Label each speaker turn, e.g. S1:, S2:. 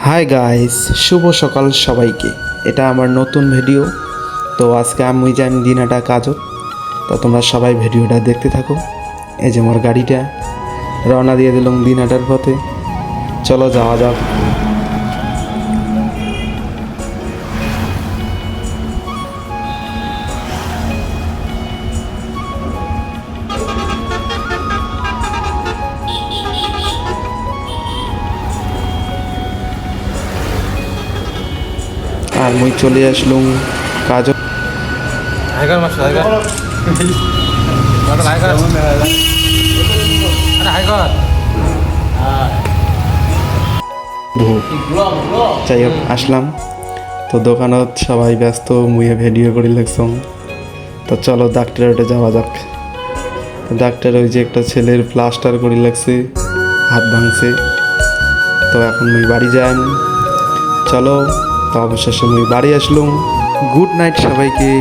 S1: Hi guys, শুভ সকাল সবাইকে। এটা আমার নতুন ভিডিও। তো আজকে আমি যাই দিনাটা কাজত। তো তোমরা সবাই ভিডিওটা দেখতে থাকো। এই যে আমার গাড়িটা রওনা দিয়ে দিলাম দিনাটার পথে। চলো যাওয়া যাক। আর মুই চলে আসলুম কাজ।
S2: হাইকার মাস্টার হাইকার হাইকার আরে হাইকার
S1: যাই হোক আসলাম। তো দোকানত সবাই ব্যস্ত, মুয়ে ভিডিও করে লাগছম। তো চলো ডাক্তার ওটা যাওয়া যাক। ডাক্তার ওই যে একটা ছেলের প্লাস্টার করে লাগছে, হাত ভাঙছে। তো এখন মুই বাড়ি যাই। চলো, তো অবশেষে মুই বাড়ি আসলুম। গুড নাইট সবাইকে।